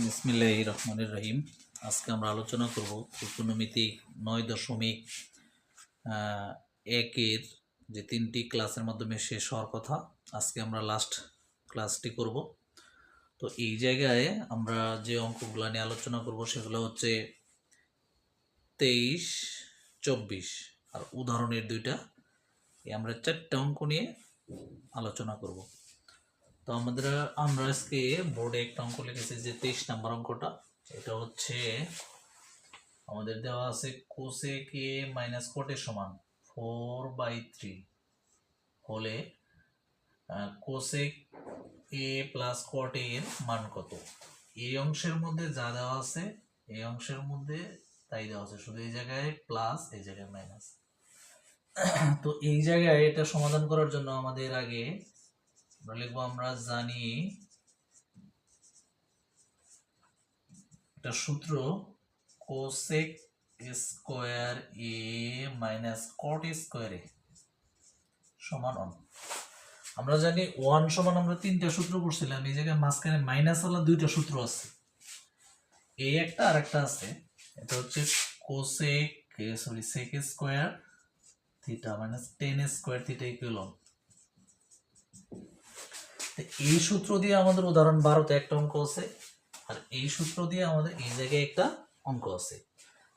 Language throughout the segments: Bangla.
বিসমিল্লাহির রহমানির রহিম। আজকে আমরা আলোচনা করব ত্রিকোণমিতি 9.1-এর যে 3টি ক্লাসের মাধ্যমে শেষ হওয়ার কথা। আজকে আমরা লাস্ট ক্লাসটি করব। তো এই জায়গায় আমরা যে অঙ্কগুলো নিয়ে আলোচনা করব সেগুলো হচ্ছে 23, 24 আর উদাহরণের দুইটা। আমরা 4টা অঙ্ক নিয়ে আলোচনা করব। তো আমরা আজকে বোর্ডে একটা অঙ্ক লিখেছি যে 23 নম্বর অঙ্কটা। এটা হচ্ছে আমাদের দেওয়া আছে কোসেক এ মাইনাস কট এর সমান 4/3 হলে কোসেক এ প্লাস কট এর মান কত। এই অংশের মধ্যে যা দেওয়া আছে এই অংশের মধ্যে তাই দেওয়া আছে, শুধু এই জায়গায় প্লাস এই জায়গায় মাইনাস। তো এই জায়গায় এটা সমাধান করার জন্য আমাদের আগে আমরা লিখবো, আমরা জানি একটা সূত্র কোসেক স্কোয়ার এ মাইনাস কট স্কোয়ার এ সমান 1। আমরা জানি 1 সমান আমরা 3টা সূত্র পড়ছিলাম, এই জায়গায় মাঝখানে মাইনাস ওয়ালা 2টা সূত্র আছে, এই একটা আর একটা আছে। এটা হচ্ছে cosec sec square theta minus tan square theta equal 1। এই সূত্র দিয়ে আমাদের উদাহরণ 12তে একটা অঙ্ক আছে, আর এই সূত্র দিয়ে আমাদের এই জায়গায় একটা অঙ্ক আছে।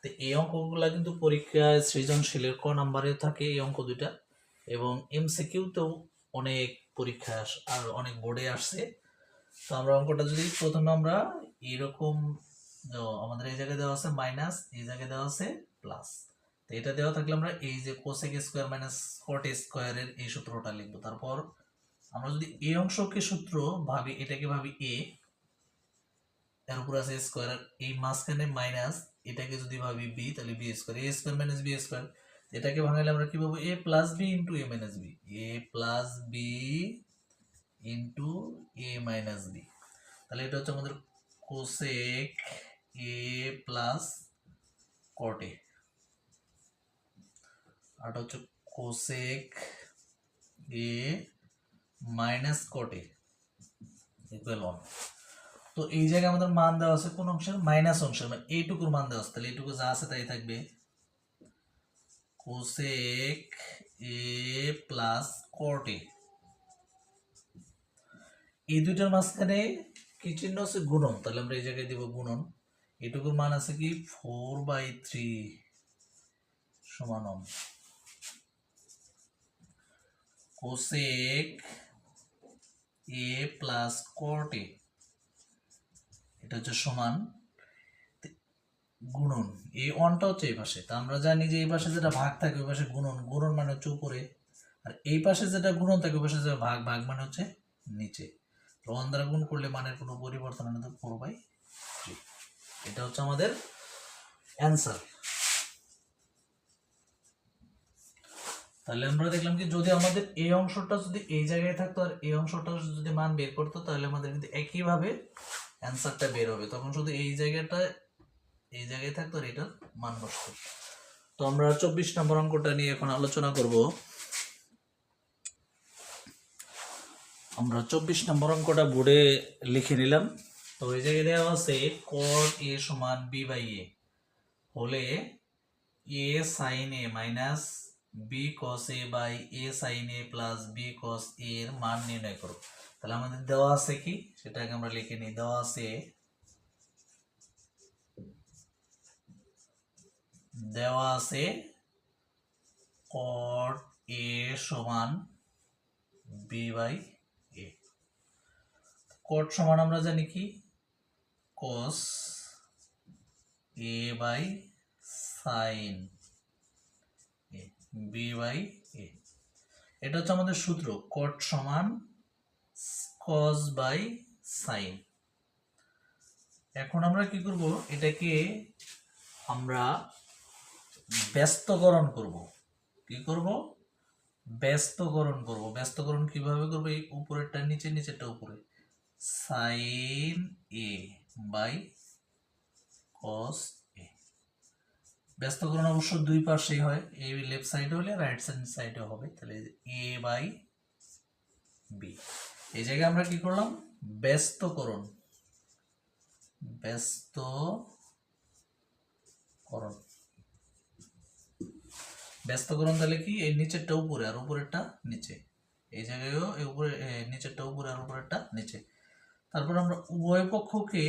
তো এই অঙ্কগুলা কিন্তু পরীক্ষায় সৃজনশীলের ক নাম্বারে থাকে এই অঙ্ক দুইটা, এবং এমসিকিউতেও অনেক পরীক্ষা আর অনেক বোর্ডে আসছে। তো আমরা অঙ্কটা যদি প্রথমে আমরা এরকম, আমাদের এই জায়গায় দেওয়া আছে মাইনাস, এই জায়গায় দেওয়া আছে প্লাস। তো এটা দেওয়া থাকলে আমরা এই যে কোসেক স্কোয়ার মাইনাস কট স্কোয়ারের এই সূত্রটা লিখবো। তারপর আমরা যদি এই অংশকে সূত্র ভাবি, এটাকে ভাবি এ, এর উপর আছে স্কোয়ার, এই মাঝখানে মাইনাস, এটাকে যদি ভাবি বি তাহলে বি স্কোয়ার, এ স্কোয়ার মাইনাস বি স্কোয়ার। এটাকে ভাঙাইলে আমরা কি পাবো, এ প্লাস বি ইন্টু এ মাইনাস বি, এ প্লাস বি ইন্টু এ মাইনাস বি। তাহলে এটা হচ্ছে আমাদের কোসেক এ প্লাস কট এ, আর এটা হচ্ছে কোসেক এ মাইনাস কট এ ইকুয়াল 1। তো এই জায়গায় আমাদের মান দেওয়া আছে কোন অংশের, মাইনাস অংশের, মানে এইটুকুর মান দেওয়া আছে। তাহলে এইটুকু যা আছে তাই থাকবে, কোসেক এ প্লাস কট এ। এই দুইটার মাঝখানে কি চিহ্ন আছে, গুণন, তাহলে আমরা এই জায়গায় দিব গুণন। এটুকুর মান আছে কি 4/3 সমান 1। কোসেক এ প্লাস কট এ এটা হচ্ছে সমান গুণন, এই 1টা হচ্ছে এই পাশে। তা আমরা জানি যে এই পাশে যেটা ভাগ থাকে ওই পাশে গুণন, গুণন মানে হচ্ছে উপরে, আর এই পাশে যেটা গুণন থাকে ওই পাশে যেটা ভাগ, ভাগ মানে হচ্ছে নিচে। 1 দ্বারা গুণ করলে মানের কোনো পরিবর্তন হয় না, 4/3। এটা হচ্ছে আমাদের অ্যান্সার। তাহলে আমরা দেখলাম কি, যদি আমাদের এই অংশটা যদি এই জায়গায় থাকতো আর এই অংশটা যদি মান বের করতো, তাহলে আমাদের কিন্তু একইভাবে অ্যান্সারটা বের হবে। তখন শুধু এই জায়গাটা এই জায়গায় থাকতো আর এটার মান বসতো। তো আমরা 24 নম্বর অঙ্কটা নিয়ে এখন আলোচনা করব। আমরা 24 নম্বর অঙ্কটা বোর্ডে লিখে নিলাম। তো এই জায়গায় দেওয়া আছে cot a সমান b/a হলে a sin a minus b cos a by a sin a plus b cos a এর মান নির্ণয় করো। তাহলে আমাদের দেওয়া আছে কি সেটাকে আমরা লিখে নিই। দেওয়া আছে cot a সমান b/a। cot সমান আমরা জানি কি cos a by sin a b/a। এটা হচ্ছে আমাদের সূত্র, cot সমান cos বাই sin। এখন আমরা কি করব, এটাকে আমরা ব্যস্তকরণ করব। কি করব, ব্যস্তকরণ করব। ব্যস্তকরণ কিভাবে করব, এই উপরেরটা নিচে, নিচেরটা উপরে, sin a by cos a। ব্যস্তকরণ অবশ্য দুই পাশেই হয়, এই লেফট সাইডে হলে রাইট সাইডে হবে। তাহলে a বাই b, এই জায়গায় আমরা কি করলাম, ব্যস্তকরণ, ব্যস্তকরণ। ব্যস্তকরণ তাহলে কি, এই নিচেরটা উপরে আর উপরেরটা নিচে, এই জায়গায়ও এই উপরে নিচেরটা উপরে আর উপরেরটা নিচে। তারপর আমরা উভয় পক্ষকে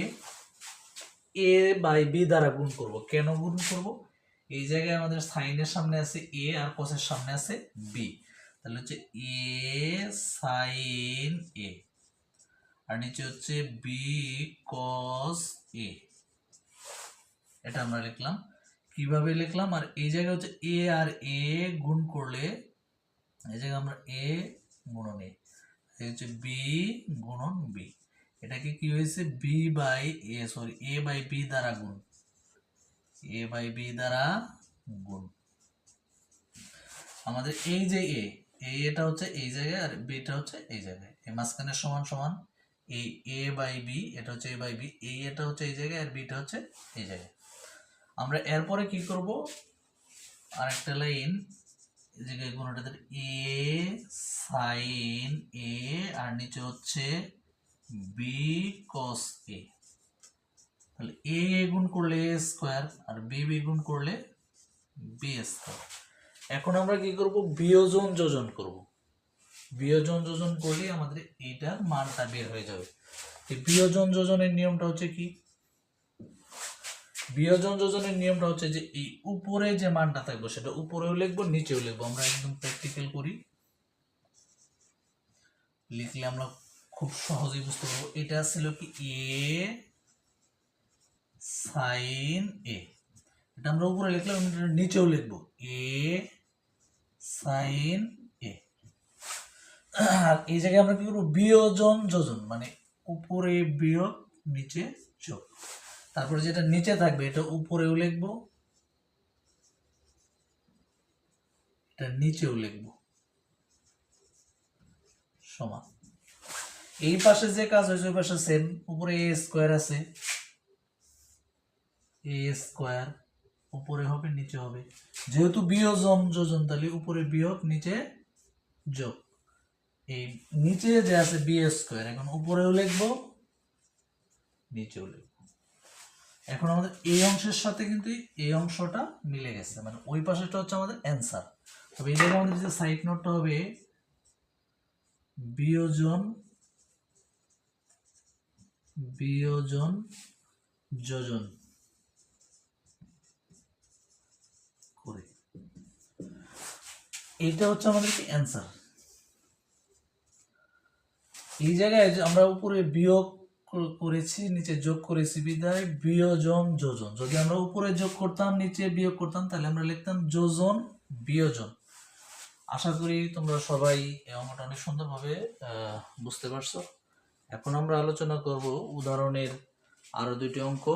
এ বাই বি দ্বারা গুণ করব। কেন গুণ করব? এই জায়গায় আমাদের সাইনের সামনে আছে এ আর কসের সামনে আছে বি, তাহলে হচ্ছে এ সাইন এ, আর নিচে হচ্ছে বি কস এ। এটা আমরা লিখলাম। কিভাবে লিখলাম? আর এই জায়গায় হচ্ছে এ আর এ গুণ করলে, এই জায়গায় আমরা এ গুণন এ, এই হচ্ছে বি গুণন বি। এটাকে কি হয়েছে, B by A, sorry A by B দ্বারা গুণ, এ বাই বি দ্বারা গুণ। আমাদের এই যে এ, এটা হচ্ছে এই জায়গায় আর বিটা হচ্ছে এই জায়গায়, এই মাঝখানে সমান সমান এই এ বাই বি, এটা হচ্ছে এ বাই বি, এটা হচ্ছে এই জায়গায় আর বিটা হচ্ছে এই জায়গায়। আমরা এরপরে কি করব, আরেকটা লাইন এই জায়গায় গুণটা এ সাইন এ, আর নিচে হচ্ছে বি কস এ, তাহলে এ গুণ করলে এ স্কোয়ার আর বি গুণ করলে বি স্কোয়ার। এখন আমরা কি করব, বিয়োজন যোজন করব। বিয়োজন যোজন করলে আমাদের এইটার মানটা বের হয়ে যাবে। এই বিয়োজন যোজনের নিয়মটা হচ্ছে কি, বিয়োজন যোজনের নিয়মটা হচ্ছে যে এই উপরে যে মানটা থাকবে সেটা উপরেও লিখবো নিচেও লিখবো। আমরা একদম প্র্যাকটিক্যাল করি, লিখলে আমরা খুব সহজেই বুঝতে পারবো। এটা ছিল কি এ সাইন এ, এটা আমরা উপরে লিখলাম, নিচেও লিখবো এ সাইন এ। আর এই জায়গায় আমরা কি করবো, বিয়োজন যোজন, মানে উপরে বিয়োগ নিচে যোগ। তারপরে যেটা নিচে থাকবে এটা উপরেও লিখবো, এটা নিচেও লিখবো, সমান। এই পাশে যে কাজ হয়েছে ওই পাশে সেম, উপরে এ স্কোয়ার আছে, এ স্কোয়ার উপরে হবে নিচে হবে, যেহেতু বিয়োজন যোজন তাহলে উপরে বিয়োগ নিচে যোগ। এই নিচে যে আছে বি স্কোয়ার, এখন উপরেও লিখবো নিচেও লিখবো। এখন আমাদের এই অংশের সাথে কিন্তু এই অংশটা মিলে গেছে, মানে ওই পাশেটা হচ্ছে আমাদের অ্যান্সার। তবে এই জায়গায় আমাদের যে সাইড নোটটা হবে বিয়োজন বিয়োজন যোজন করে, এইটা হচ্ছে আমাদের কি অ্যান্সার। এই জায়গায় আমরা উপরে বিয়োগ করেছি নিচে যোগ করেছি বিদায় বিয়োজন যোজন। যদি আমরা উপরে যোগ করতাম নিচে বিয়োগ করতাম তাহলে আমরা লিখতাম যোজন বিয়োজন। আশা করি তোমরা সবাই এই অঙ্কটা অনেক সুন্দরভাবে বুঝতে পারছো। এখন আমরা আলোচনা করব উদাহরণের আরো দুটি অঙ্ক।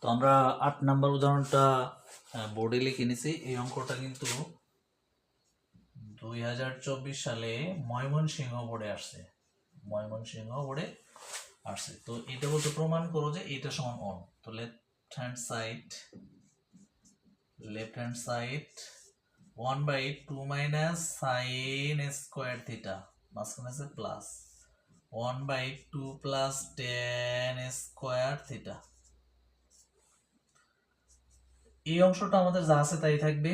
তো আমরা 8 নাম্বার উদাহরণটা বোর্ডে লিখে নিছি। এই অঙ্কটা কিন্তু 2024 সালে ময়মনসিংহ বোর্ডে আসছে, ময়মনসিংহ বোর্ডে আসছে। তো এটা বলতে প্রমাণ করো যে এটা সমান অন। তো left hand side 1/2 minus sine square theta, মাঝখানে আছে plus 1/2 plus ten square theta. এই অংশটা আমাদের যা আছে তাই থাকবে,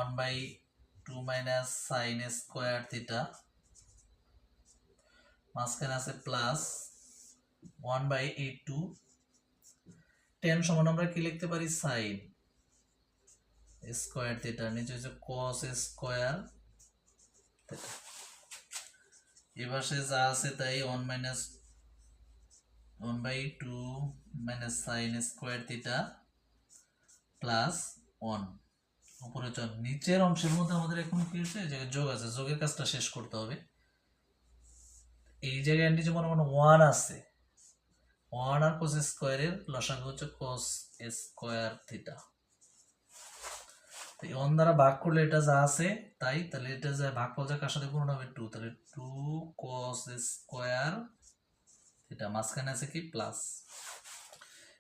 1/2 মাইনাস সাইন স্কোয়ার থিটা, মাঝখানে আছে প্লাস 1/2, টেন সমান আমরা কি লিখতে পারি, সাইন স্কোয়ার থিটা, নিচে হচ্ছে কস স্কোয়ার থিটা। এবার সে যা আছে তাই 1/2 minus sine square theta plus 1 উপরে চল। নিচের অংশের মধ্যে আমাদের এখন কি হচ্ছে, এই জায়গায় যোগ আছে, যোগের কাজটা শেষ করতে হবে। এই জায়গায় নিচে মনে মনে 1 আছে, 1 আর cos স্কয়ারের লসাগু হচ্ছে cos স্কয়ার থিটা। তো 1 দ্বারা ভাগ করলে এটা যা আছে তাই, তাহলে এটা যা ভাগ করলে কার সাথে গুণ হবে 2, তাহলে 2 cos স্কয়ার থিটা, মাঝখানে আছে কি প্লাস,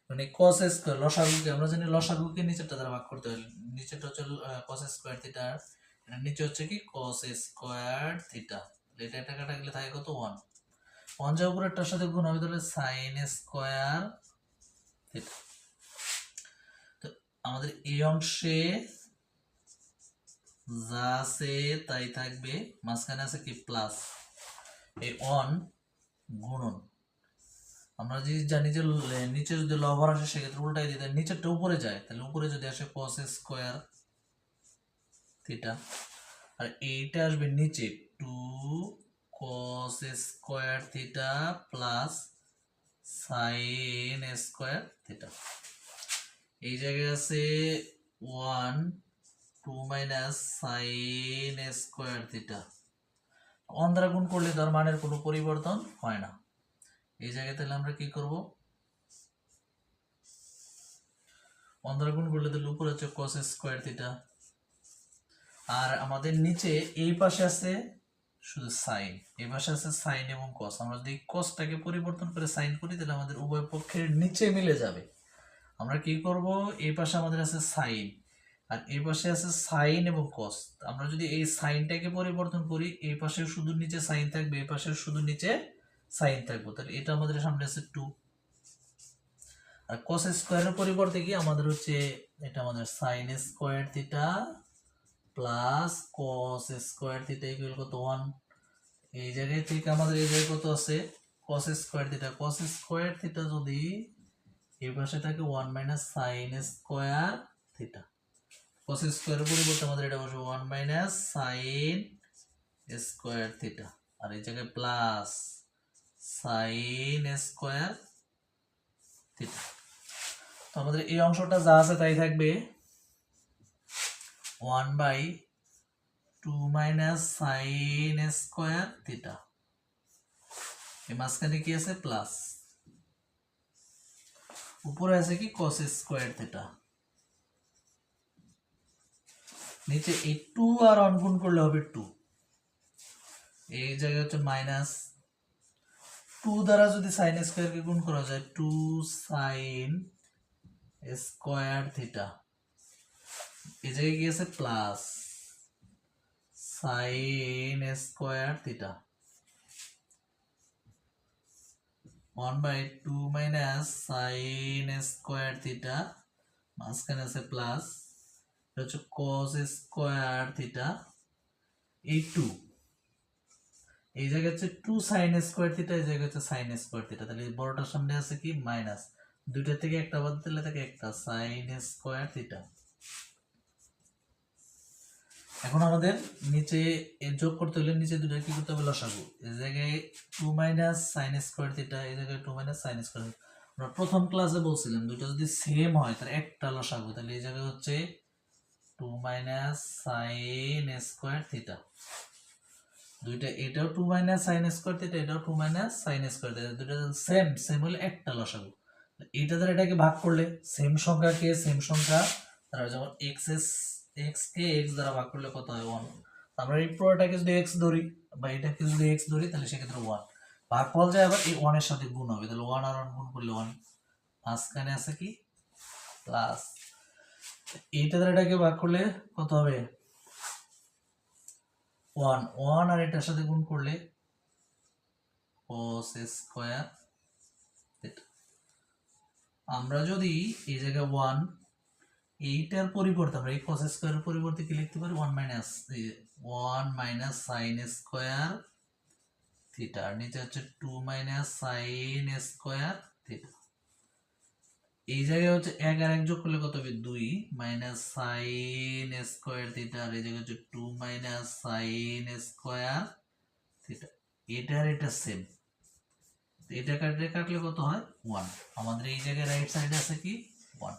মানে cos স্কয়ার লসাগুকে আমরা জানি লসাগুকে নিচেরটা দ্বারা ভাগ করতে হয়, নিচেরটা হচ্ছে cos স্কয়ার থিটা, এটা নিচে হচ্ছে কি cos স্কয়ার থিটা, এটা কাটা গেলে থাকে কত 1। ওয়ান যা উপরেরটার সাথে গুণ হবে তাহলে সাইন স্কোয়ার থিটা। তো আমাদের এই অংশে যা আছে তাই থাকবে, মাঝখানে আছে কি প্লাস, এই অন গুণন। আমরা যদি জানি যে নিচে যদি লবার আসে সেক্ষেত্রে উল্টাই দিতে নিচেরটা উপরে যায়, তাহলে উপরে যদি আসে কস স্কোয়ার থিটা, আর এইটা আসবে নিচে two cos square theta plus sine square theta. এই জায়গায় আছে one two minus sine square theta. One দ্বারা গুণ করলে তার মানের কোনো পরিবর্তন হয় না। এই জায়গায় তাহলে আমরা কি করব, ওয়ান দ্বারা গুণ করলে তাহলে উপরে হচ্ছে কস স্কোয়ার থিটা, আর আমাদের নিচে এই পাশে আছে শুধু সাইন, এই পাশে আছে সাইন এবং কস। আমরা যদি কসটাকে পরিবর্তন করে সাইন করি তাহলে আমাদের উভয় পক্ষের নিচে মিলে যাবে। আমরা কি করব, এই পাশে আমাদের আছে সাইন আর এই পাশে আছে সাইন এবং কস। আমরা যদি এই সাইনটাকে পরিবর্তন করি, এই পাশে শুধু নিচে সাইন থাকবে, এই পাশে শুধু নিচে সাইন থাকবে, তাহলে এটা আমাদের সামনে আছে 2। আর কস স্কোয়ারের পরিবর্তে কি আমাদের হচ্ছে এটা আমাদের sign square theta plus cos square theta equal কত 1। এই জায়গায় থেকে আমাদের এই জায়গায় কত আছে কস স্কোয়ার থিটা। কস স্কোয়ার থিটা যদি এই পাশে থাকে 1 মাইনাস সাইন স্কোয়ার থিটা, কস স্কোয়ারের পরিবর্তে আমাদের এটা বসে 1 মাইনাস সাইন স্কোয়ার থিটা, আর এই জায়গায় প্লাস সাইন স্কোয়ার থিটা। তো আমাদের এই অংশটা যা আছে তাই থাকবে 1 by 2 minus sine square theta, এই মাঝখানে কি আছে প্লাস, উপরে আছে কি কস স্কোয়ার থিটা, নিচে এই 2 আর 1 গুণ করলে হবে 2, এই জায়গায় হচ্ছে মাইনাস 2 দ্বারা যদি সাইন স্কোয়ার কে গুণ করা যায় 2 সাইন স্কোয়ার থিটা, এই জায়গায় কি আছে plus sine square theta 1 by 2 minus sine square theta, মাঝখানে আছে প্লাস, এটা হচ্ছে কস স্কোয়ার থিটা, এই 2 এই জায়গায় হচ্ছে 2 সাইন স্কোয়ার থিটা, এই জায়গায় হচ্ছে সাইন স্কোয়ার থিটা, তাহলে এই বড়টার সামনে আছে কি মাইনাস, দুইটা থেকে একটা বাদ দিলে থাকে একটা সাইন স্কোয়ার থিটা। এখন আমাদের নিচে যোগ করতে হলে নিচে দুটো কি করতে হবে লসাগু, এই জায়গায় 2 মাইনাস সাইন স্কোয়ার থিটা, এই জায়গায় 2 মাইনাস সাইন স্কোয়ার থিটা। আমরা প্রথম ক্লাসে বলছিলাম দুটো যদি সেম হয় তাহলে একটা লসাগু, তাহলে এই জায়গায় হচ্ছে 2 মাইনাস সাইন স্কোয়ার থিটা, দুইটা এটাও 2 মাইনাস সাইন স্কোয়ার থিটা, এটাও 2 মাইনাস সাইন স্কোয়ার থিটা, দুটো সেম সেম হলে একটা লসাগু। এটা দ্বারা এটাকে ভাগ করলে সেম সংখ্যাকে সেম সংখ্যা তারা যেমন এক্স কে এক্স দ্বারা ভাগ করলে কত হয় 1। আমরা এই পুরোটাকে যদি এক্স ধরি বা এটাকে যদি এক্স ধরি তাহলে সেক্ষেত্রে 1 ভাগফল যায় আবার এই 1 এর সাথে গুণ হবে, তাহলে 1 আর 1 গুণ করলে 1, মাঝখানে আছে কি প্লাস, এইটা দ্বারা এটাকে ভাগ করলে কত হবে 1 1 আর এটার সাথে গুণ করলে cos স্কয়ার থিটা। আমরা যদি এই জায়গায় 1 এইটার পরিবর্তে আমরা এই cos স্কয়ারের পরিবর্তে কি লিখতে পারি 1 মাইনাস সাইন স্কয়ার থিটা, আর নিচে হচ্ছে 2 মাইনাস সাইন স্কয়ার থিটা। এই জায়গায় হচ্ছে 1 আর 1 যোগ করলে কত হবে 2 মাইনাস সাইন স্কয়ার থিটা, আর এই জায়গায় হচ্ছে 2 মাইনাস সাইন স্কয়ার থিটা। এটা আর এটা সেম, এটা কাটলে কত হয় 1। আমাদের এই জায়গায় রাইট সাইডে আছে কি 1,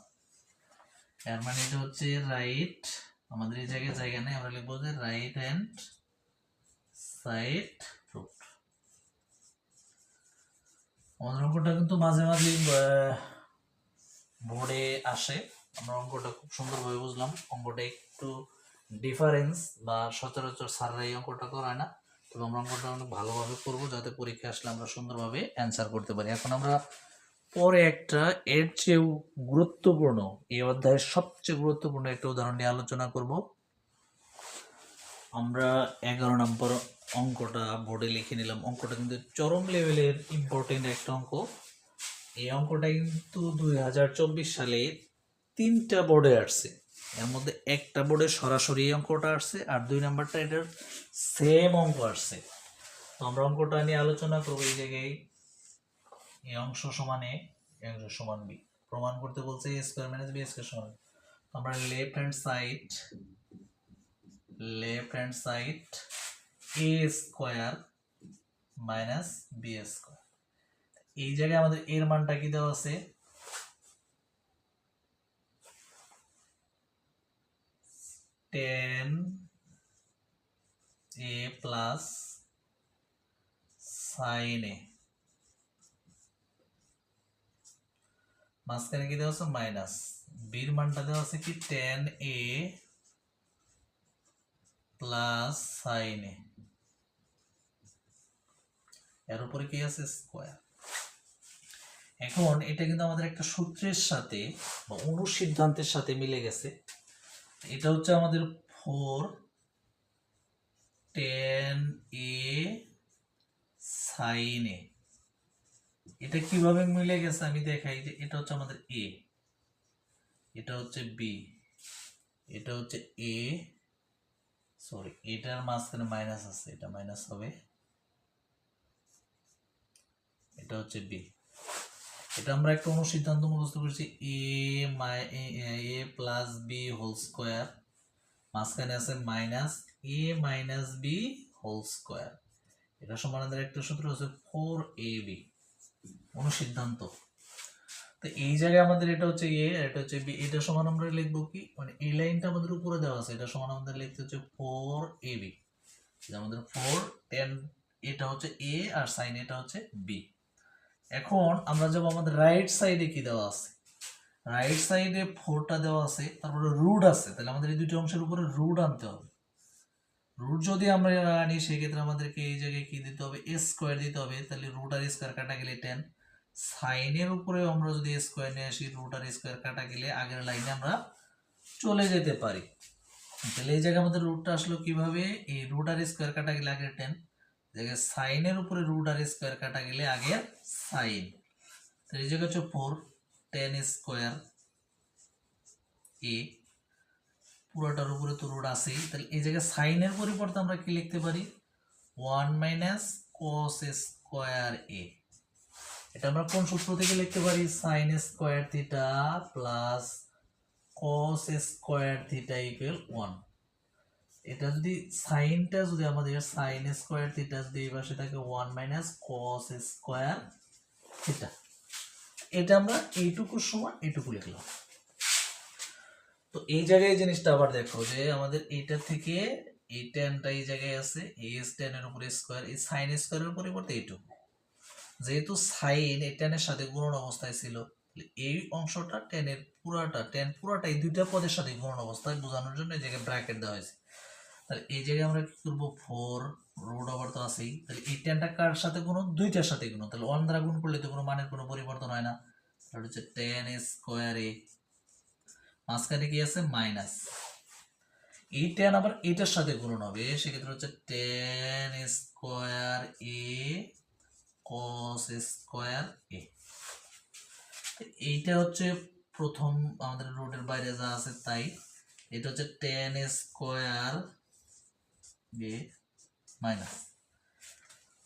এর মানে এটা হচ্ছে রাইট, আমাদের এই জায়গায় জায়গা নেই, আমরা লিখবো যে রাইট হ্যান্ড সাইড রুট। আমাদের অঙ্কটা কিন্তু মাঝে মাঝে বোর্ডে আসে, আমরা অঙ্কটা খুব সুন্দরভাবে বুঝলাম। অঙ্কটা একটু ডিফারেন্স বা সচরাচর স্যাররা এই অঙ্কটা করায় না, তবে আমরা অঙ্কটা অনেক ভালোভাবে করবো যাতে পরীক্ষা আসলে আমরা সুন্দরভাবে অ্যান্সার করতে পারি। এখন আমরা পরে একটা এর চেয়েও গুরুত্বপূর্ণ, এই অধ্যায়ের সবচেয়ে গুরুত্বপূর্ণ একটা উদাহরণ নিয়ে আলোচনা করব। আমরা অঙ্কটা বোর্ডে লিখে নিলাম। অঙ্কটা কিন্তু চরম লেভেলের ইম্পর্টেন্ট একটা অঙ্ক। এই অঙ্কটা কিন্তু 2024 সালে 3টা বোর্ডে আসছে। এর মধ্যে একটা বোর্ডে সরাসরি এই অঙ্কটা আসছে, আর 2 নাম্বারটা এটার সেম অঙ্ক আসছে। তো আমরা অঙ্কটা নিয়ে আলোচনা করবো। এই জায়গায় এই অংশ সমান এ, এই অংশ সমান বি। প্রমাণ করতে বলছে এ স্কয়ার মাইনাস বি স্কয়ার সমান। আমরা লেফট হ্যান্ড সাইড এ স্কয়ার মাইনাস বি স্কয়ার। এই জায়গায় আমাদের এর মানটা কি দেওয়া আছে? tan a plus sin a, মাঝখানে কি দেওয়া আছে? মাইনাস। বির মানটা দেওয়া আছে কি? tan a plus sin a, এর উপরে কি আছে? স্কয়ার। এখন এটা কিন্তু আমাদের একটা সূত্রের সাথে বা অনুসিদ্ধান্তের সাথে মিলে গেছে। এটা হচ্ছে আমাদের 4 tan a sin a। এটা কিভাবে মিলে গেছে আমি দেখাই। যে এটা হচ্ছে আমাদের a, এটা হচ্ছে b, এটা হচ্ছে a, সরি এটার মাঝখানে মাইনাস আছে, এটা মাইনাস হবে, এটা হচ্ছে b। এটা আমরা একটা অনুসিদ্ধান্ত মুখস্থ করেছি, a plus B whole square, মাঝখানে আছে minus a minus B whole square. এটা সমান আমাদের একটা সূত্র হচ্ছে 4ab অনুসিদ্ধান্ত। তো এই জায়গায় আমাদের এটা হচ্ছে a, এটা হচ্ছে b, এটা সমান আমরা লিখবো কি, মানে এই লাইনটা আমাদের উপরে দেওয়া আছে, এটা সমান আমাদের লিখতে হচ্ছে 4ab। আমাদের 4 10, এটা হচ্ছে a আর sin এটা হচ্ছে b। এখন আমরা যাব আমাদের রাইট সাইডে কি দেওয়া আছে, রাইট সাইডে 4টা দেওয়া আছে, তারপরে রুট আছে, তাহলে আমাদের এই দুটো অংশের উপরে রুট আনতে হবে। রুট যদি আমরা আনি সেক্ষেত্রে আমাদেরকে এই জায়গায় কি দিতে হবে? এ স্কোয়ার দিতে হবে। তাহলে রুট আর স্কোয়ার কাটা গেলে 10, সাইনের উপরে আমরা যদি স্কোয়ার নিয়ে আসি, রুট আর স্কোয়ার কাটা গেলে আগের লাইনে আমরা চলে যেতে পারি। তাহলে এই জায়গায় আমাদের রুটটা আসলো কিভাবে? এই রুট আর স্কোয়ার কাটা গেলে আগের 10, জায়গায় সাইনের উপরে রুট আর স্কোয়ার কাটা গেলে আগের সাইন। তো এই জায়গায় হচ্ছে 4 10 স্কোয়ার এ, পুরোটার উপরে তো রুট আছেই। তাহলে এই জায়গায় সাইনের পরিবর্তে আমরা কি লিখতে পারি? 1 মাইনাস কস স্কোয়ার এ। এটা আমরা কোন সূত্র থেকে লিখতে পারি? Sign square theta plus cos square theta equal 1। এটা যদি সাইনটা যদি আমাদের সাইন স্কোয়ার থিটা যদি এই পাশে থাকে 1 মাইনাস কস স্কোয়ার থিটা, এটা আমরা এইটুকু সমান এইটুকু লিখলাম। তো এই জায়গায় জিনিসটা আবার দেখো যে আমাদের এইটা থেকে এই টেনটা এই জায়গায় আছে, এই টেন এর উপরে স্কোয়ার, এই সাইন স্কোয়ারের পরিবর্তে এইটুকু, যেহেতু সাইন এই টেনের সাথে গুণন অবস্থায় ছিল, এই অংশটা টেনের পুরাটা, টেন পুরাটা এই দুইটা পদের সাথে গুণন অবস্থায় বোঝানোর জন্য এই জায়গায় ব্র্যাকেট দেওয়া হয়েছে। তাহলে এই জায়গায় আমরা কি করবো? 4 রুট ওভার তো আছেই, তাহলে এই টেনটা কার সাথে গুণন? দুইটার সাথে গুণন, তাহলে 1 দ্বারা গুণ করলে তো কোনো মানের কোনো পরিবর্তন হয় না। তাহলে হচ্ছে 10 স্কোয়ার এ, মাঝখানে কি আছে? মাইনাস। এই 10 আবার এটার সাথে গুণন হবে, সেক্ষেত্রে হচ্ছে 10 স্কোয়ার এ কস স্কোয়ার এ। এইটা হচ্ছে প্রথম আমাদের রুটের বাইরে যা আছে তাই। এটা হচ্ছে 10 স্কোয়ার এ মাইনাস।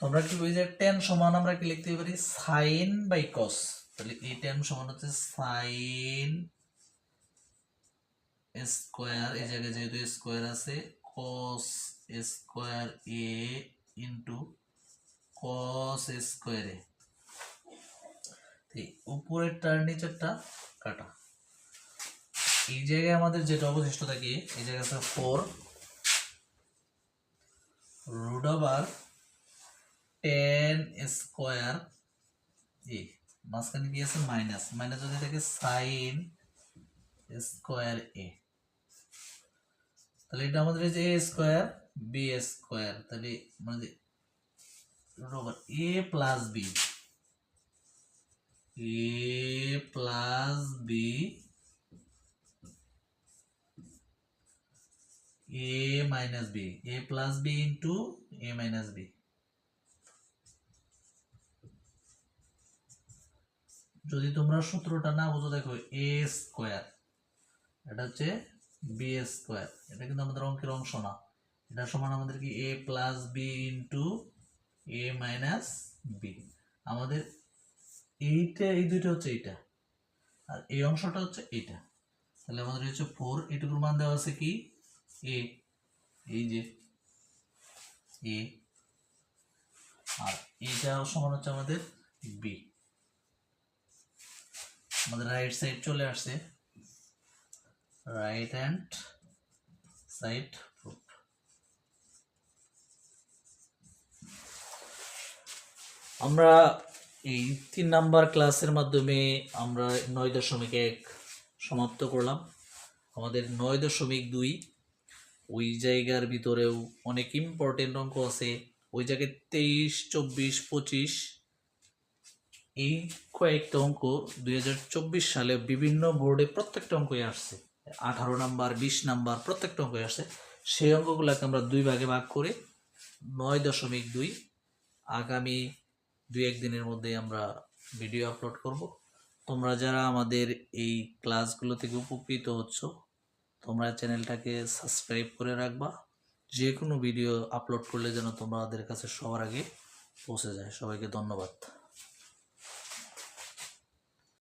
তোমরা কি বুঝে? 10 সমান আমরা কি লিখতে পারি? Sine by cos. তাহলে এই 10 সমান হচ্ছে সাইন স্কোয়ার, এই জায়গায় যেহেতু স্কোয়ার আছে, কস স্কোয়ার এ ইন্টু কস স্কোয়ার এ। উপরেরটা নিচেরটা কাটা। এই জায়গায় আমাদের যেটা অবশিষ্ট থাকে, এই জায়গায় আছে 4 রুট ওভার 10 স্কোয়ার এ, মাঝখানে কি আছে? মাইনাস। মাইনাস যদি থাকে সাইন স্কোয়ার এ, তাহলে এটা আমাদের যে এ স্কোয়ার বি স্কোয়ার, তাহলে মানে root over a plus B, A plus B A minus B, A plus B into A minus B. যদি তোমরা সূত্রটা না বুঝো, দেখো এ স্কোয়ার, এটা হচ্ছে বি স্কোয়ার, এটা কিন্তু আমাদের অঙ্কের অংশ না। এটা সমান আমাদের কি এ প্লাস বি ইন্টু এ মাইনাস বি। আমাদের এইটা, এই দুইটা হচ্ছে এইটা, আর এই অংশটা হচ্ছে এইটা। তাহলে আমাদের হচ্ছে 4, এটুকুর মান দেওয়া আছে কি এ, এই যে এ, আর এইটা সমান হচ্ছে আমাদের বি। আমাদের রাইট সাইড চলে আসছে, রাইট হ্যান্ড সাইড প্রুফ। আমরা এই 3 নাম্বার ক্লাসের মাধ্যমে আমরা 9.1 সমাপ্ত করলাম। আমাদের 9.2 ওই জায়গার ভিতরেও অনেক ইম্পর্টেন্ট অঙ্ক আছে। ওই জায়গায় 23, 24, 25 এই কয়েকটা অঙ্ক 2024 সালে বিভিন্ন বোর্ডে প্রত্যেকটা অঙ্কই আসছে। 18 নাম্বার, 20 নাম্বার প্রত্যেকটা অঙ্কই আসছে। সেই অঙ্কগুলোকে আমরা 2 ভাগে ভাগ করে 9.2 আগামী 2-1 দিনের মধ্যে আমরা ভিডিও আপলোড করব। তোমরা যারা আমাদের এই ক্লাসগুলো থেকে উপকৃত হচ্ছ, তোমরা চ্যানেলটাকে সাবস্ক্রাইব করে রাখবা। যে কোনো ভিডিও আপলোড করলে যেন তোমাদের কাছে সবার আগে পৌঁছে যায়। সবাইকে ধন্যবাদ।